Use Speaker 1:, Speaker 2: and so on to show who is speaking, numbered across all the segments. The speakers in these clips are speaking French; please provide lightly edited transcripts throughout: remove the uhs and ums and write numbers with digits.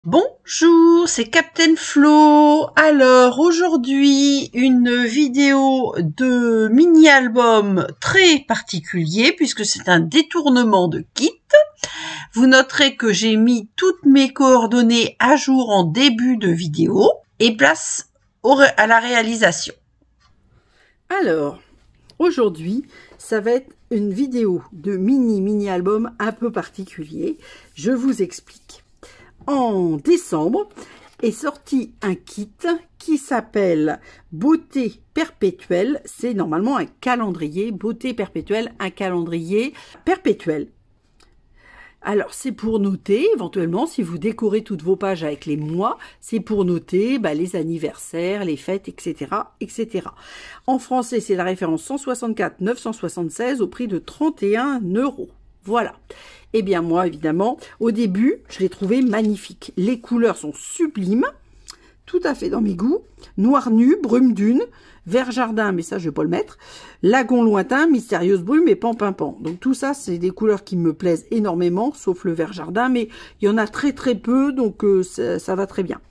Speaker 1: Bonjour, c'est Captain Flo. Alors aujourd'hui, une vidéo de mini-album très particulier puisque c'est un détournement de kit. Vous noterez que j'ai mis toutes mes coordonnées à jour en début de vidéo et place à la réalisation.
Speaker 2: Alors, aujourd'hui, ça va être une vidéo de mini-album un peu particulier. Je vous explique. En décembre est sorti un kit qui s'appelle Beauté perpétuelle. C'est normalement un calendrier Beauté perpétuelle, un calendrier perpétuel. Alors, c'est pour noter, éventuellement, si vous décorez toutes vos pages avec les mois, c'est pour noter les anniversaires, les fêtes, etc., etc. En français, c'est la référence 164 976 au prix de 31 €. Voilà. Eh bien, moi, évidemment, au début, je l'ai trouvé magnifique. Les couleurs sont sublimes, tout à fait dans mes goûts. Noir nu, brume dune, vert jardin, mais ça, je vais pas le mettre. Lagon lointain, mystérieuse brume et pan-pin-pan. Donc, tout ça, c'est des couleurs qui me plaisent énormément, sauf le vert jardin, mais il y en a très, très peu, donc ça va très bien.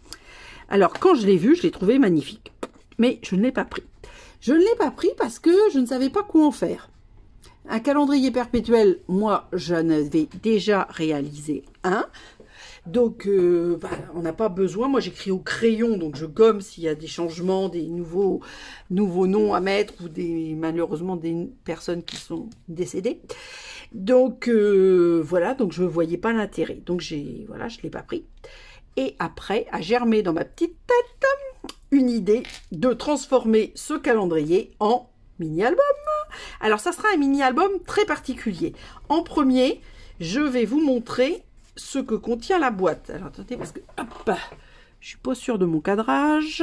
Speaker 2: Alors, quand je l'ai vu, je l'ai trouvé magnifique. Mais je ne l'ai pas pris. Je ne l'ai pas pris parce que je ne savais pas quoi en faire. Un calendrier perpétuel, moi, j'en avais déjà réalisé un. Donc, on n'a pas besoin. Moi, j'écris au crayon, donc je gomme s'il y a des changements, des nouveaux noms à mettre ou malheureusement des personnes qui sont décédées. Donc, voilà, donc je ne voyais pas l'intérêt. Donc, je ne l'ai pas pris. Et après, a germé dans ma petite tête une idée de transformer ce calendrier en mini-album. Alors, ça sera un mini-album très particulier. En premier, je vais vous montrer ce que contient la boîte. Alors, attendez, parce que, hop, je suis pas sûre de mon cadrage.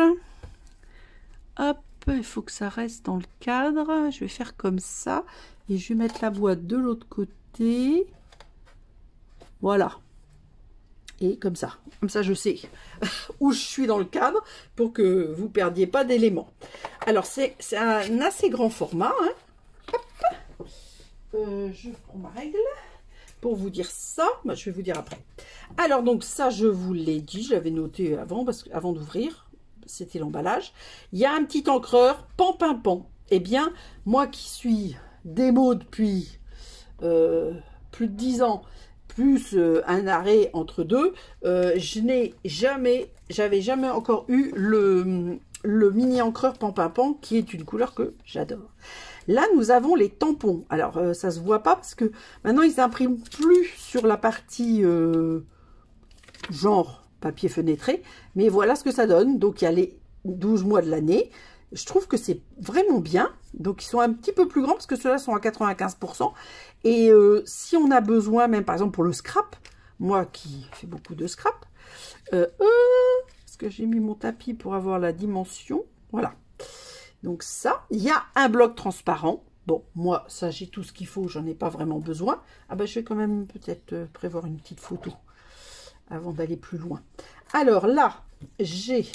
Speaker 2: Hop, il faut que ça reste dans le cadre. Je vais faire comme ça. Et je vais mettre la boîte de l'autre côté. Voilà. Et comme ça je sais où je suis dans le cadre pour que vous perdiez pas d'éléments. Alors, c'est un assez grand format. Hein. Je prends ma règle pour vous dire ça. Je vais vous dire après. Alors, donc, ça, je vous l'ai dit. Je l'avais noté avant, parce qu'avant d'ouvrir, c'était l'emballage. Il y a un petit encreur, pan-pin-pan. Eh bien, moi qui suis démo depuis plus de 10 ans, plus un arrêt entre deux, j'avais jamais encore eu le mini encreur pan-pin-pan, qui est une couleur que j'adore. Là, nous avons les tampons. Alors, ça se voit pas parce que maintenant, ils n'impriment plus sur la partie genre papier fenêtré. Mais voilà ce que ça donne. Donc, il y a les 12 mois de l'année. Je trouve que c'est vraiment bien. Donc, ils sont un petit peu plus grands parce que ceux-là sont à 95%. Et si on a besoin, même par exemple pour le scrap, moi qui fais beaucoup de scrap, parce que j'ai mis mon tapis pour avoir la dimension. Voilà. Donc ça, il y a un bloc transparent. Bon, moi, ça, j'ai tout ce qu'il faut, j'en ai pas vraiment besoin. Ah ben, je vais quand même peut-être prévoir une petite photo avant d'aller plus loin. Alors là, j'ai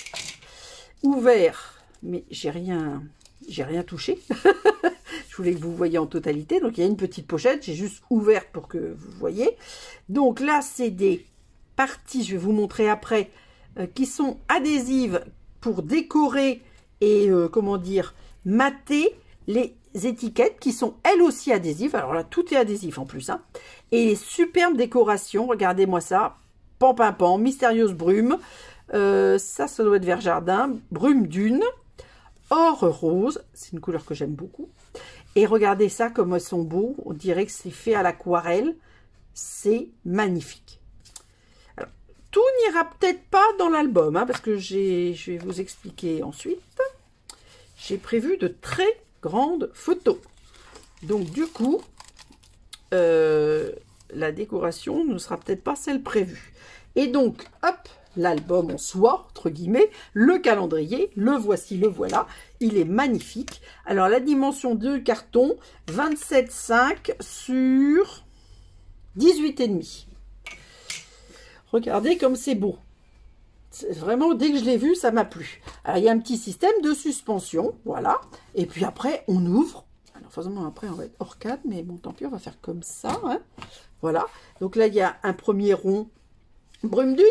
Speaker 2: ouvert, mais j'ai rien touché. Je voulais que vous voyiez en totalité. Donc, il y a une petite pochette, j'ai juste ouvert pour que vous voyez. Donc là, c'est des parties, je vais vous montrer après, qui sont adhésives pour décorer et comment dire, mater les étiquettes qui sont elles aussi adhésives. Alors là, tout est adhésif en plus. Hein. Et les superbes décorations, regardez-moi ça. Pan-pin-pan, mystérieuse brume. Ça doit être vert jardin. Brume dune. Or rose. C'est une couleur que j'aime beaucoup. Et regardez ça, comme elles sont beaux. On dirait que c'est fait à l'aquarelle. C'est magnifique. Alors, tout n'ira peut-être pas dans l'album, hein, parce que je vais vous expliquer ensuite. J'ai prévu de très grandes photos. Donc, du coup, la décoration ne sera peut-être pas celle prévue. Et donc, hop, l'album en soi, entre guillemets, le calendrier, le voici, le voilà. Il est magnifique. Alors, la dimension de carton, 27,5 sur 18,5. Regardez comme c'est beau. Vraiment, dès que je l'ai vu, ça m'a plu. Alors, il y a un petit système de suspension, voilà. Et puis après, on ouvre. Alors, forcément, après, on va être hors cadre, mais bon, tant pis, on va faire comme ça. Hein. Voilà. Donc là, il y a un premier rond brume dune.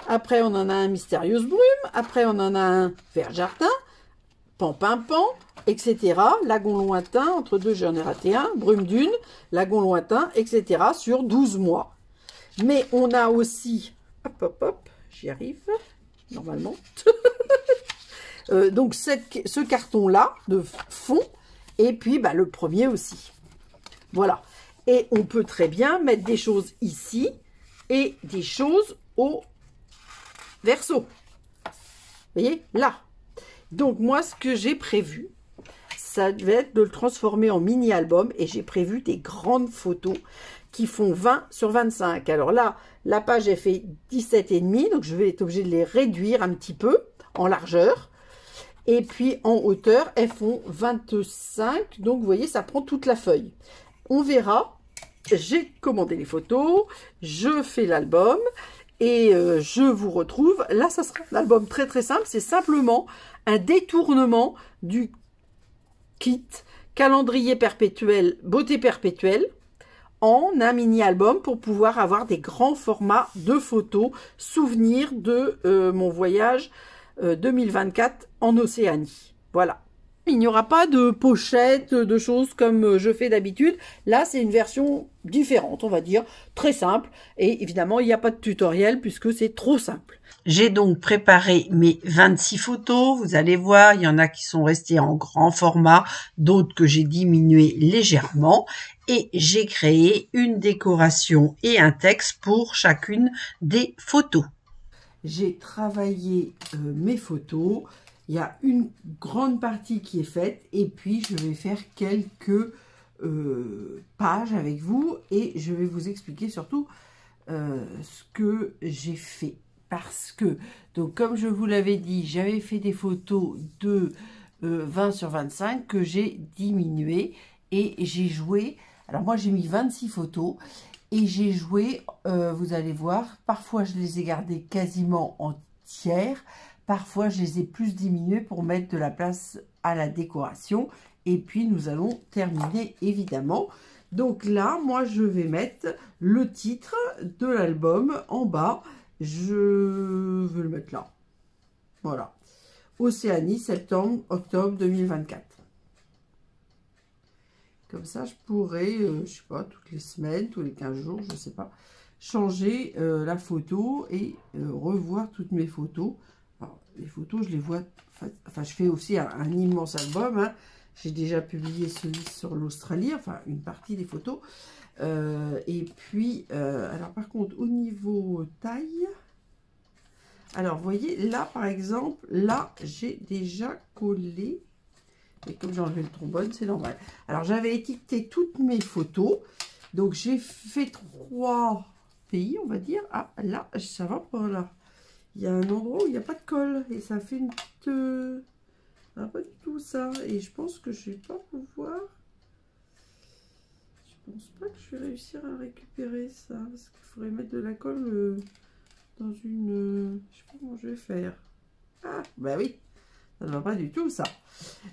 Speaker 2: Après, on en a un mystérieuse brume. Après, on en a un vert jardin. Pan, etc. Lagon lointain, entre deux, j'en ai raté un. Brume dune, lagon lointain, etc. sur 12 mois. Mais on a aussi, hop, j'y arrive, normalement. Donc, ce carton-là de fond, et puis bah, le premier aussi. Voilà. Et on peut très bien mettre des choses ici et des choses au verso. Vous voyez, là. Donc, moi, ce que j'ai prévu, ça va être de le transformer en mini-album. Et j'ai prévu des grandes photos qui font 20 sur 25. Alors là, la page, elle fait 17,5. Donc, je vais être obligée de les réduire un petit peu en largeur. Et puis, en hauteur, elles font 25. Donc, vous voyez, ça prend toute la feuille. On verra. J'ai commandé les photos. Je fais l'album. Et je vous retrouve. Là, ça sera un album très, très simple. C'est simplement un détournement du kit calendrier perpétuel, beauté perpétuelle, en un mini-album pour pouvoir avoir des grands formats de photos, souvenirs de mon voyage 2024 en Océanie. Voilà. Il n'y aura pas de pochette, de choses comme je fais d'habitude. Là, c'est une version différente, on va dire, très simple. Et évidemment, il n'y a pas de tutoriel puisque c'est trop simple.
Speaker 1: J'ai donc préparé mes 26 photos. Vous allez voir, il y en a qui sont restées en grand format, d'autres que j'ai diminué légèrement. Et j'ai créé une décoration et un texte pour chacune des photos.
Speaker 2: J'ai travaillé mes photos. Il y a une grande partie qui est faite et puis je vais faire quelques pages avec vous et je vais vous expliquer surtout ce que j'ai fait. Parce que, donc comme je vous l'avais dit, j'avais fait des photos de 20 sur 25 que j'ai diminué et j'ai joué. Alors moi j'ai mis 26 photos et j'ai joué, vous allez voir, parfois je les ai gardées quasiment entières. Parfois, je les ai plus diminués pour mettre de la place à la décoration. Et puis, nous allons terminer, évidemment. Donc là, moi, je vais mettre le titre de l'album en bas. Je vais le mettre là. Voilà. Océanie, septembre, octobre 2024. Comme ça, je pourrais, je sais pas, toutes les semaines, tous les 15 jours, je sais pas, changer la photo et revoir toutes mes photos. Alors, les photos, je les vois, enfin, je fais aussi un immense album. Hein. J'ai déjà publié celui sur l'Australie, enfin, une partie des photos. Et puis, alors par contre, au niveau taille, alors, vous voyez, là, par exemple, là, j'ai déjà collé. Et comme j'ai enlevé le trombone, c'est normal. Alors, j'avais étiqueté toutes mes photos. Donc, j'ai fait 3 pays, on va dire. Ah, là, ça va pas là. Il y a un endroit où il n'y a pas de colle. Et ça fait une petite... Ah, pas du tout ça. Et je pense que je vais pas pouvoir... Je pense pas que je vais réussir à récupérer ça. Parce qu'il faudrait mettre de la colle dans une... Je sais pas comment je vais faire. Ah, bah oui. Ça ne va pas du tout, ça.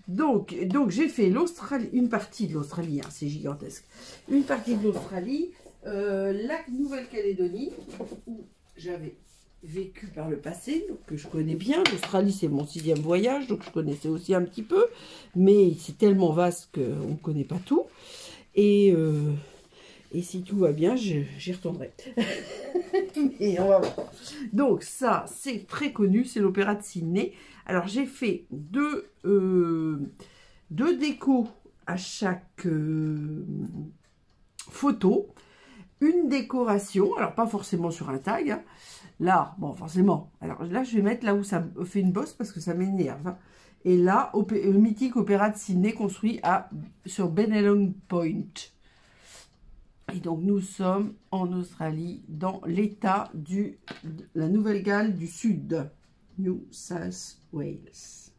Speaker 2: Donc j'ai fait l'Australie, une partie de l'Australie, hein, c'est gigantesque. Une partie de l'Australie, la Nouvelle-Calédonie, où j'avais vécu par le passé, donc que je connais bien. L'Australie, c'est mon 6e voyage, donc je connaissais aussi un petit peu. Mais c'est tellement vaste qu'on ne connaît pas tout. Et si tout va bien, j'y retournerai. Et on va voir. Donc ça, c'est très connu, c'est l'Opéra de Sydney. Alors j'ai fait deux décos à chaque photo. Une décoration, alors pas forcément sur un tag. Hein. Là, bon forcément. Alors là, je vais mettre là où ça fait une bosse parce que ça m'énerve. Hein. Et là, le mythique Opéra de Sydney construit sur Bennelong Point. Et donc, nous sommes en Australie, dans l'état de la Nouvelle-Galles du Sud, New South Wales.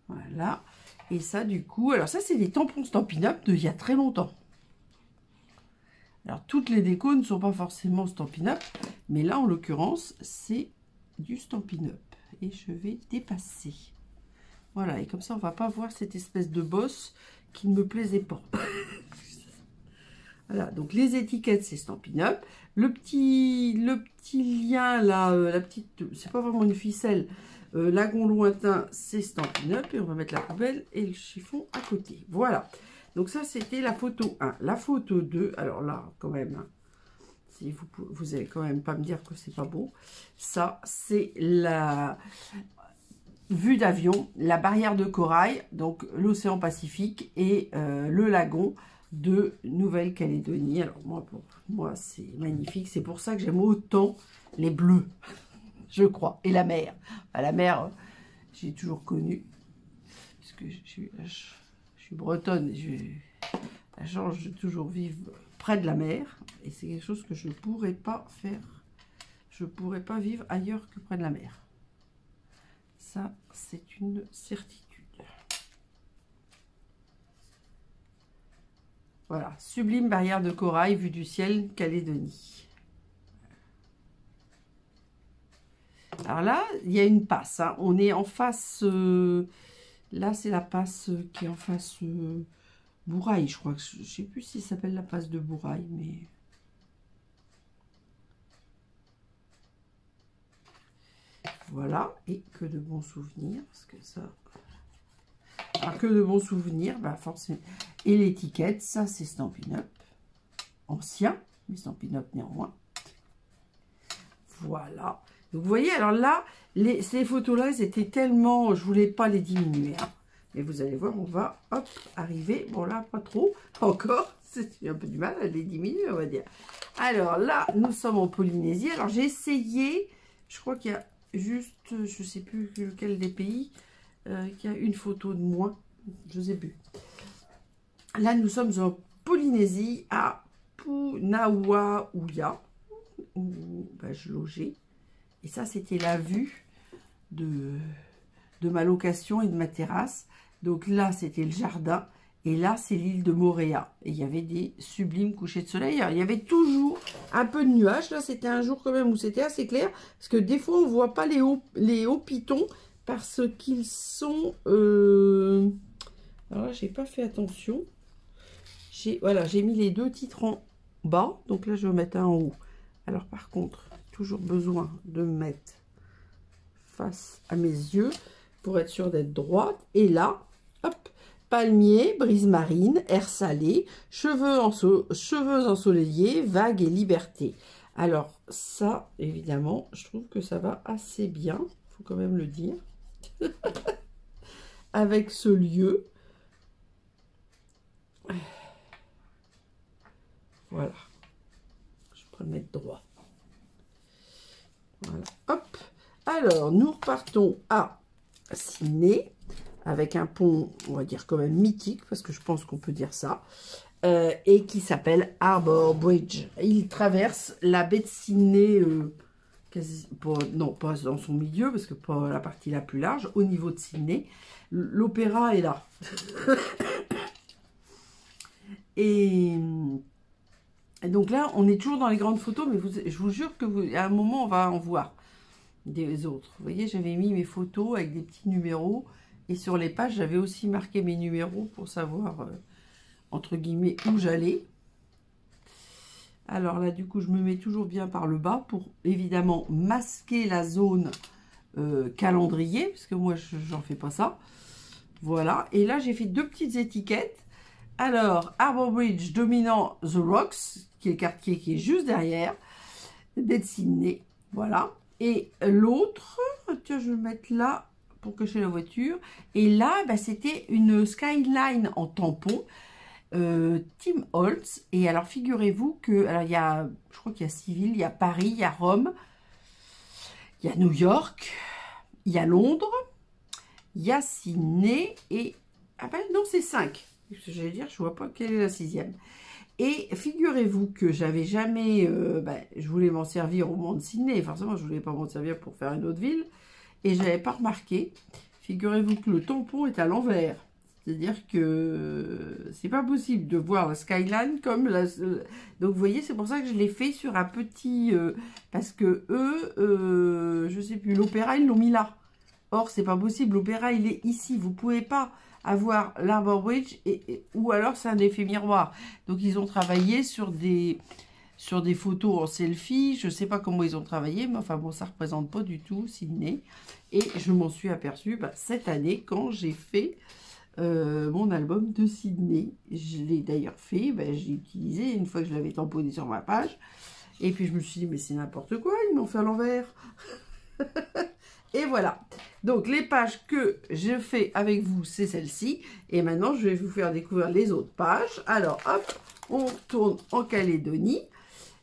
Speaker 2: Voilà. Et ça, du coup, alors ça, c'est des tampons Stampin' Up d'il y a très longtemps. Alors, toutes les décos ne sont pas forcément Stampin' Up, mais là, en l'occurrence, c'est du Stampin' Up. Et je vais dépasser. Voilà, et comme ça, on va pas voir cette espèce de bosse qui ne me plaisait pas. Voilà, donc les étiquettes, c'est Stampin' Up. Le petit lien, là, la petite, c'est pas vraiment une ficelle, lagon lointain, c'est Stampin' Up. Et on va mettre la poubelle et le chiffon à côté. Voilà. Donc ça, c'était la photo 1. La photo 2, alors là, quand même, hein, si vous allez quand même pas me dire que c'est pas beau. Ça, c'est la vue d'avion, la barrière de corail, donc l'océan Pacifique et le lagon de Nouvelle-Calédonie. Alors moi, pour moi, c'est magnifique. C'est pour ça que j'aime autant les bleus, je crois. Et la mer. Enfin, la mer, j'ai toujours connu, puisque je suis bretonne. J'ai la chance de toujours vivre près de la mer. Et c'est quelque chose que je ne pourrais pas faire. Je ne pourrais pas vivre ailleurs que près de la mer. Ça, c'est une certitude. Voilà, sublime barrière de corail, vue du ciel, Calédonie. Alors là, il y a une passe. Hein. On est en face... là, c'est la passe qui est en face Bourail, je crois. Je ne sais plus si ça s'appelle la passe de Bourail, mais... Voilà, et que de bons souvenirs, parce que ça... Alors, que de bons souvenirs, bah forcément. Et l'étiquette, ça c'est Stampin' Up. Ancien, mais Stampin' Up néanmoins. Voilà. Donc vous voyez, alors là, ces photos-là, elles étaient tellement... Je voulais pas les diminuer. Hein. Mais vous allez voir, on va, hop, arriver. Bon là, pas trop, pas encore. C'est un peu du mal à les diminuer, on va dire. Alors là, nous sommes en Polynésie. Alors j'ai essayé, je crois qu'il y a juste, je sais plus lequel des pays, qui a une photo de moi, je sais plus. Là, nous sommes en Polynésie, à Punaouia, où bah, je logeais. Et ça, c'était la vue de ma location et de ma terrasse. Donc là, c'était le jardin. Et là, c'est l'île de Moorea. Et il y avait des sublimes couchers de soleil. Alors, il y avait toujours un peu de nuages. Là, c'était un jour quand même où c'était assez clair. Parce que des fois, on ne voit pas les hauts pitons. Parce qu'ils sont... Alors là, j'ai pas fait attention. Voilà, j'ai mis les deux titres en bas. Donc là, je vais mettre un en haut. Alors par contre, toujours besoin de me mettre face à mes yeux pour être sûr d'être droite. Et là, hop, palmier, brise marine, air salé, cheveux ensoleillés, vagues et liberté. Alors ça, évidemment, je trouve que ça va assez bien. Il faut quand même le dire. Avec ce lieu. Voilà. Je vais le mettre droit. Voilà. Hop. Alors, nous repartons à Sydney avec un pont, on va dire quand même mythique, parce que je pense qu'on peut dire ça, et qui s'appelle Harbour Bridge. Il traverse la baie de Sydney, non, pas dans son milieu, parce que pas la partie la plus large, au niveau de Sydney. L'opéra est là. Et donc là, on est toujours dans les grandes photos, mais je vous jure que à un moment, on va en voir des autres. Vous voyez, j'avais mis mes photos avec des petits numéros. Et sur les pages, j'avais aussi marqué mes numéros pour savoir, entre guillemets, où j'allais. Alors là, du coup, je me mets toujours bien par le bas pour, évidemment, masquer la zone calendrier. Parce que moi, j'en fais pas ça. Voilà. Et là, j'ai fait deux petites étiquettes. Alors, Harbour Bridge dominant The Rocks, qui est le quartier qui est juste derrière, baie de Sydney, voilà. Et l'autre, tiens, je vais le mettre là pour cacher la voiture. Et là, bah, c'était une skyline en tampon, Tim Holtz. Et alors, figurez-vous que, alors il y a, je crois qu'il y a 6 villes, il y a Paris, il y a Rome, il y a New York, il y a Londres, il y a Sydney et, ah ben non, c'est 5. J'allais dire, je vois pas quelle est la 6e. Et figurez-vous que j'avais jamais... je voulais m'en servir au Mont de Sydney. Forcément, je voulais pas m'en servir pour faire une autre ville. Et je n'avais pas remarqué. Figurez-vous que le tampon est à l'envers. C'est-à-dire que c'est pas possible de voir la skyline comme la... Donc, vous voyez, c'est pour ça que je l'ai fait sur un petit... parce que eux, je sais plus, l'opéra, ils l'ont mis là. Or, c'est pas possible. L'opéra, il est ici. Vous pouvez pas
Speaker 1: avoir l'Arbor Bridge, ou alors c'est un effet miroir. Donc ils ont travaillé sur des photos en selfie. Je ne sais pas comment ils ont travaillé, mais enfin bon, ça ne représente pas du tout Sydney. Et je m'en suis aperçue cette année quand j'ai fait mon album de Sydney. Je l'ai d'ailleurs fait, j'ai utilisé une fois que je l'avais tamponné sur ma page. Et puis je me suis dit, mais c'est n'importe quoi, ils m'ont fait à l'envers. Et voilà. Donc les pages que je fais avec vous, c'est celle-ci. Et maintenant, je vais vous faire découvrir les autres pages. Alors, hop, on tourne en Calédonie.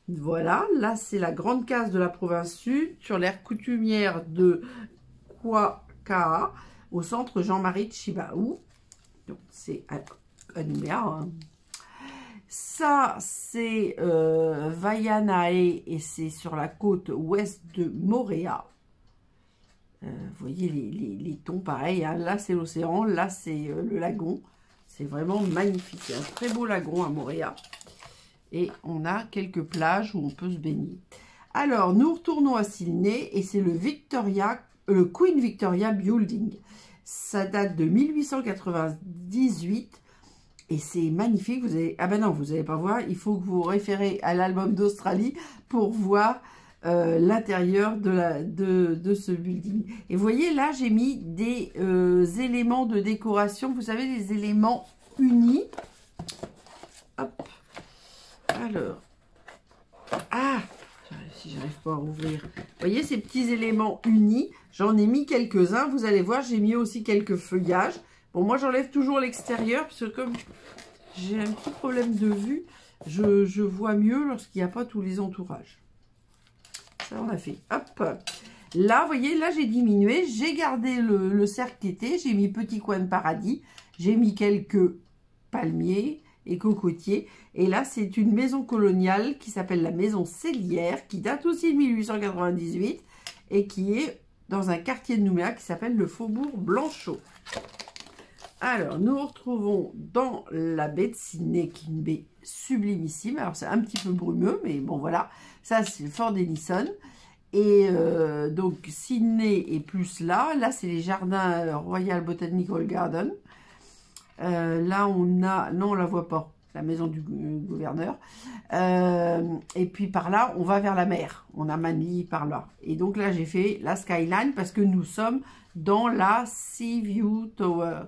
Speaker 1: Voilà, là c'est la grande case de la province sud, sur l'aire coutumière de Kwaka'a, au centre Jean-Marie de Chibaou. Donc c'est à Nouméa, hein. Ça, c'est Waianae et c'est sur la côte ouest de Moorea. Vous voyez les tons pareils, hein. Là, c'est l'océan, là, c'est le lagon. C'est vraiment magnifique. C'est un très beau lagon à Moorea. Et on a quelques plages où on peut se baigner. Alors, nous retournons à Sydney et c'est le Queen Victoria Building. Ça date de 1898. Et c'est magnifique, vous avez... Ah ben non, vous n'allez pas voir, il faut que vous vous référez à l'album d'Australie pour voir l'intérieur de ce building. Et vous voyez, là, j'ai mis des éléments de décoration, vous savez, les éléments unis. Hop. Alors. Ah, si j'arrive pas à rouvrir. Vous voyez, ces petits éléments unis, j'en ai mis quelques-uns. Vous allez voir, j'ai mis aussi quelques feuillages. Bon, moi, j'enlève toujours l'extérieur, parce que comme j'ai un petit problème de vue, je vois mieux lorsqu'il n'y a pas tous les entourages. Ça, on a fait. Hop. Là, vous voyez, là, j'ai diminué. J'ai gardé le cercle qui était. J'ai mis petit coin de paradis. J'ai mis quelques palmiers et cocotiers. Et là, c'est une maison coloniale qui s'appelle la maison Cellière, qui date aussi de 1898 et qui est dans un quartier de Nouméa qui s'appelle le Faubourg Blanchot. Alors, nous retrouvons dans la baie de Sydney, qui est une baie sublimissime. Alors, c'est un petit peu brumeux, mais bon, voilà. Ça, c'est le Fort Denison. Et donc, Sydney est plus là. Là, c'est les jardins Royal Botanical Garden. Là, on a... Non, on la voit pas. La maison du gouverneur. Et puis, par là, on va vers la mer. On a Manly par là. Et donc, là, j'ai fait la Skyline parce que nous sommes dans la Seaview Tower.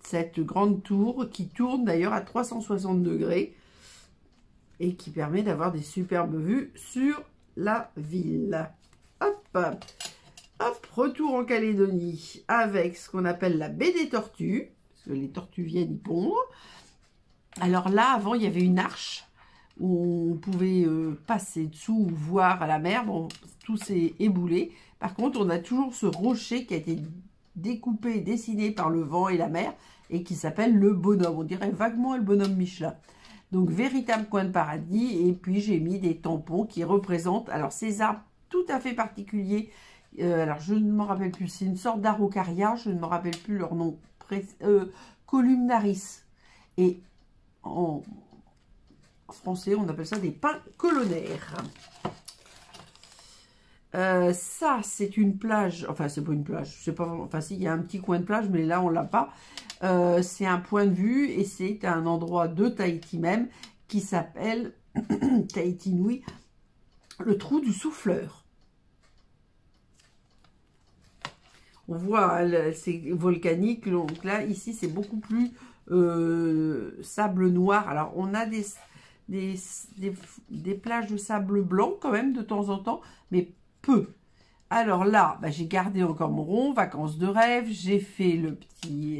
Speaker 1: Cette grande tour qui tourne d'ailleurs à 360 degrés et qui permet d'avoir des superbes vues sur la ville. Hop, hop, retour en Calédonie avec ce qu'on appelle la baie des tortues, parce que les tortues viennent y pondre. Alors là, avant, il y avait une arche où on pouvait passer dessous ou voir à la mer. Bon, tout s'est éboulé. Par contre, on a toujours ce rocher qui a été découpé, dessiné par le vent et la mer, et qui s'appelle le bonhomme. On dirait vaguement le bonhomme Michelin. Donc, véritable coin de paradis. Et puis, j'ai mis des tampons qui représentent, alors, ces arbres tout à fait particuliers. Alors, je ne m'en rappelle plus. C'est une sorte d'araucaria. Je ne me rappelle plus leur nom. Columnaris. Et en français, on appelle ça des pins colonnaires. Ça, c'est une plage. Enfin, c'est pas une plage. C'est pas. Enfin, si, il y a un petit coin de plage, mais là, on l'a pas. C'est un point de vue et c'est un endroit de Tahiti même qui s'appelle Tahiti Nui, le trou du souffleur. On voit, c'est volcanique. Donc là, ici, c'est beaucoup plus sable noir. Alors, on a des plages de sable blanc quand même de temps en temps, mais peu. Alors là, j'ai gardé encore mon rond, vacances de rêve, j'ai fait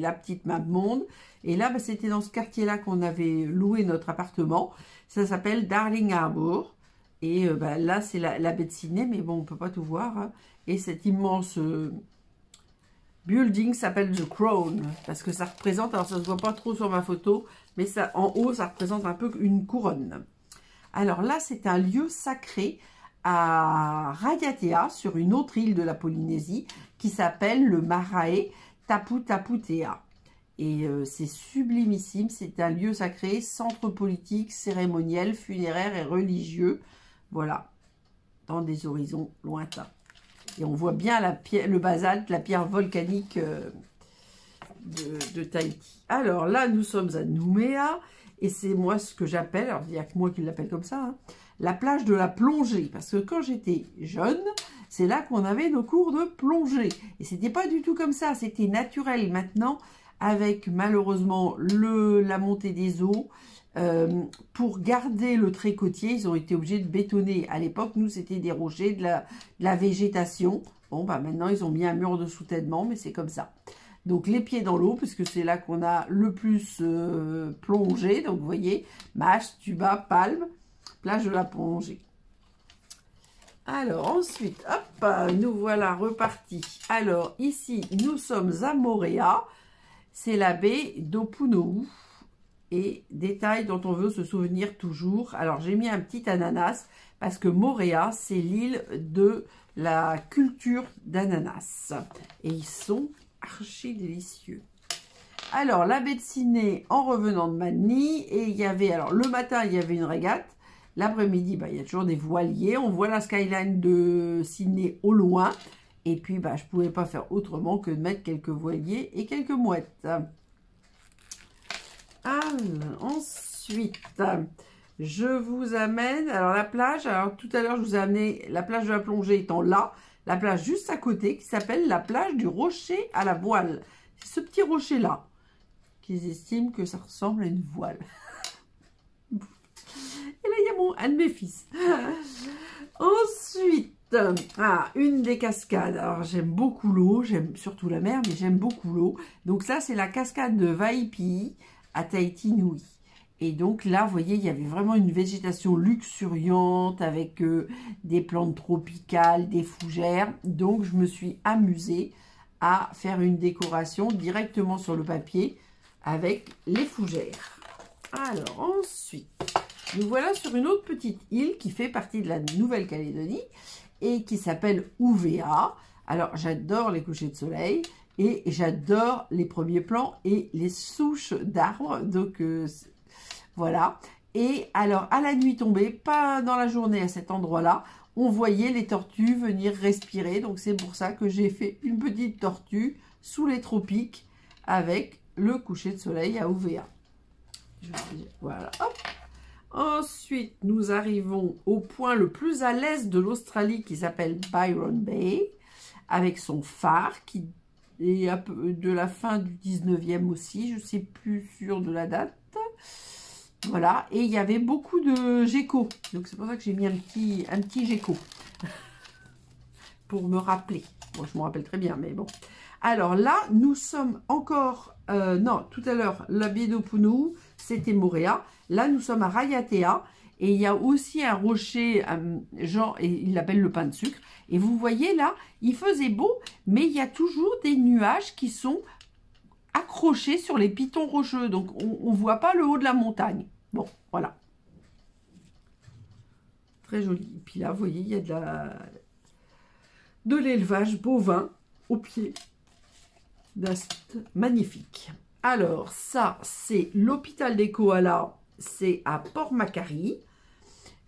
Speaker 1: la petite map monde. Et là, c'était dans ce quartier-là qu'on avait loué notre appartement. Ça s'appelle Darling Harbour. Et là, c'est la baie de Sydney, mais bon, on ne peut pas tout voir, hein. Et cet immense building s'appelle The Crown, parce que ça représente, alors ça ne se voit pas trop sur ma photo, mais ça, en haut, ça représente un peu une couronne. Alors là, c'est un lieu sacré à Raiatea, sur une autre île de la Polynésie, qui s'appelle le Marae Tapu Taputea. Et c'est sublimissime, c'est un lieu sacré, centre politique, cérémoniel, funéraire et religieux. Voilà, dans des horizons lointains. Et on voit bien le basalte, la pierre volcanique
Speaker 2: de Tahiti. Alors là, nous sommes à Nouméa, et c'est moi ce que j'appelle, alors il n'y a que moi qui l'appelle comme ça, hein, la plage de la plongée. Parce que quand j'étais jeune, c'est là qu'on avait nos cours de plongée. Et c'était pas du tout comme ça, c'était naturel. Maintenant, avec malheureusement la montée des eaux, pour garder le trait côtier, ils ont été obligés de bétonner. À l'époque, nous, c'était des rochers, de la végétation. Bon, bah maintenant, ils ont mis un mur de soutènement, mais c'est comme ça. Donc, les pieds dans l'eau, puisque c'est là qu'on a le plus plongé. Donc, vous voyez, mâche, tuba, palme, plage de la plongée. Alors, ensuite, hop, nous voilà repartis. Alors, ici, nous sommes à Moorea. C'est la baie d'Opunohu. Et détail dont on veut se souvenir toujours. Alors, j'ai mis un petit ananas parce que Moorea, c'est l'île de la culture d'ananas. Et ils sont archi délicieux. Alors, la baie de Sydney en revenant de Manly. Et il y avait, alors le matin, il y avait une régate. L'après-midi, bah, il y a toujours des voiliers. On voit la skyline de Sydney au loin. Et puis, bah, je ne pouvais pas faire autrement que de mettre quelques voiliers et quelques mouettes. Ensuite, je vous amène, alors la plage, alors tout à l'heure je vous ai amené la plage de la plongée étant là, la plage juste à côté qui s'appelle la plage du rocher à la voile. C'est ce petit rocher là, qu'ils estiment que ça ressemble à une voile. Et là il y a un de mes fils. Ensuite, une des cascades. Alors j'aime beaucoup l'eau, j'aime surtout la mer, mais j'aime beaucoup l'eau. Donc ça c'est la cascade de Vaipi à Tahiti Nui. Et donc là, vous voyez, il y avait vraiment une végétation luxuriante avec des plantes tropicales, des fougères. Donc, je me suis amusée à faire une décoration directement sur le papier avec les fougères. Alors, ensuite, nous voilà sur une autre petite île qui fait partie de la Nouvelle-Calédonie et qui s'appelle Uvea. Alors, j'adore les couchers de soleil. Et j'adore les premiers plans et les souches d'arbres. Donc, voilà. Et alors, à la nuit tombée, pas dans la journée à cet endroit-là, on voyait les tortues venir respirer. Donc, c'est pour ça que j'ai fait une petite tortue sous les tropiques avec le coucher de soleil à Uvea. Voilà. Hop. Ensuite, nous arrivons au point le plus à l'est de l'Australie qui s'appelle Byron Bay, avec son phare qui et de la fin du 19e aussi, je ne sais plus sûr de la date. Voilà, et il y avait beaucoup de geckos, donc c'est pour ça que j'ai mis un petit gecko pour me rappeler. Bon, je me rappelle très bien, mais bon. Alors là, nous sommes encore, non, tout à l'heure, la baie d'Opunohu, c'était Moorea. Là, nous sommes à Raiatea, et il y a aussi un rocher, genre, et il l'appelle le pain de sucre. Et vous voyez là, il faisait beau, mais il y a toujours des nuages qui sont accrochés sur les pitons rocheux. Donc, on ne voit pas le haut de la montagne. Bon, voilà. Très joli. Et puis là, vous voyez, il y a de l'élevage bovin au pied d'un site magnifique. Alors, ça, c'est l'hôpital des koalas. C'est à Port Macquarie.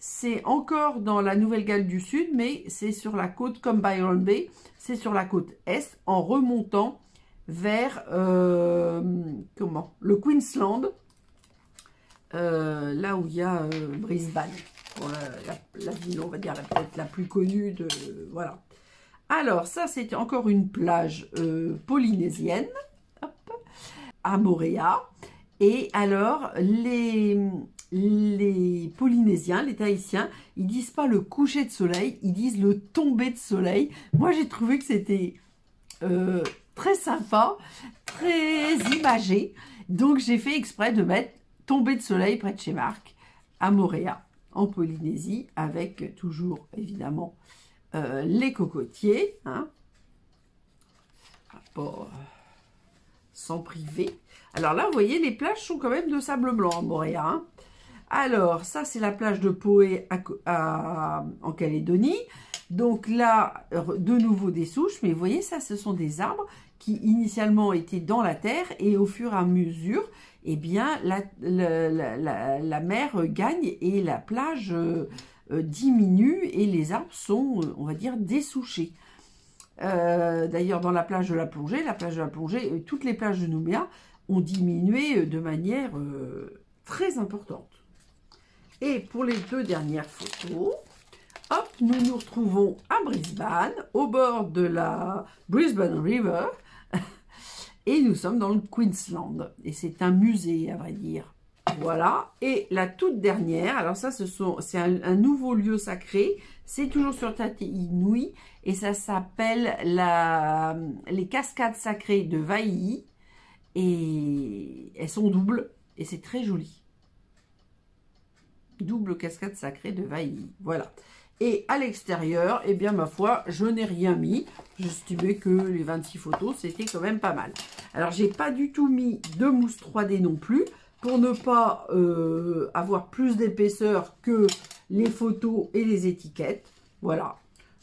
Speaker 2: C'est encore dans la Nouvelle-Galles du Sud, mais c'est sur la côte comme Byron Bay. C'est sur la côte est, en remontant vers le Queensland, là où il y a Brisbane, pour la ville, on va dire peut-être la plus connue de voilà. Alors ça, c'est encore une plage polynésienne, hop, à Moorea. Et alors les Polynésiens, les Tahitiens, ils disent pas le coucher de soleil, ils disent le tomber de soleil. Moi, j'ai trouvé que c'était très sympa, très imagé. Donc, j'ai fait exprès de mettre tomber de soleil près de chez Marc, à Moorea, en Polynésie, avec toujours, évidemment, les cocotiers. Hein. Pas sans priver. Alors là, vous voyez, les plages sont quand même de sable blanc à Moorea. Hein. Alors, ça, c'est la plage de Poé en Calédonie. Donc là, de nouveau des souches. Mais vous voyez, ça, ce sont des arbres qui initialement étaient dans la terre. Et au fur et à mesure, eh bien, la mer gagne et la plage diminue. Et les arbres sont, on va dire, dessouchés. D'ailleurs, dans la plage de la plongée, toutes les plages de Nouméa ont diminué de manière très importante. Et pour les 2 dernières photos, hop, nous nous retrouvons à Brisbane, au bord de la Brisbane River, et nous sommes dans le Queensland. Et c'est un musée, à vrai dire. Voilà. Et la toute dernière, alors ça, c'est un nouveau lieu sacré. C'est toujours sur Tati-Nui et ça s'appelle les cascades sacrées de Vailly. Et elles sont doubles et c'est très joli. Double cascade sacrée de Vailly. Voilà. Et à l'extérieur, eh bien, ma foi, je n'ai rien mis. J'estimais que les 26 photos, c'était quand même pas mal. Alors, j'ai pas du tout mis de mousse 3D non plus, pour ne pas avoir plus d'épaisseur que les photos et les étiquettes. Voilà.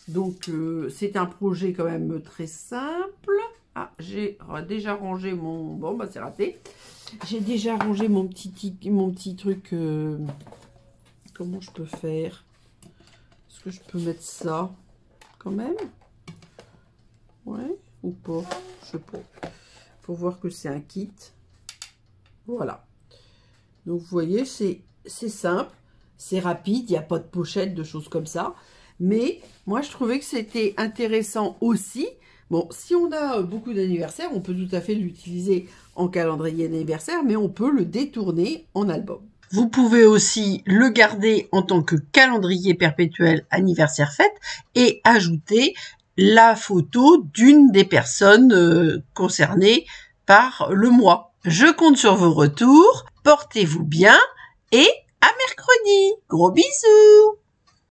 Speaker 2: Donc, c'est un projet quand même très simple. Ah, j'ai déjà rangé mon... Bon, bah, c'est raté. J'ai déjà rangé mon petit truc... Comment je peux faire? Est-ce que je peux mettre ça quand même? Ouais, ou pas? Je sais pas. Faut voir que c'est un kit. Voilà. Donc, vous voyez, c'est simple, c'est rapide, il n'y a pas de pochette, de choses comme ça. Mais moi, je trouvais que c'était intéressant aussi. Bon, si on a beaucoup d'anniversaires, on peut tout à fait l'utiliser en calendrier d'anniversaire, mais on peut le détourner en album.
Speaker 1: Vous pouvez aussi le garder en tant que calendrier perpétuel anniversaire fête et ajouter la photo d'une des personnes concernées par le mois. Je compte sur vos retours, portez-vous bien et à mercredi. Gros bisous!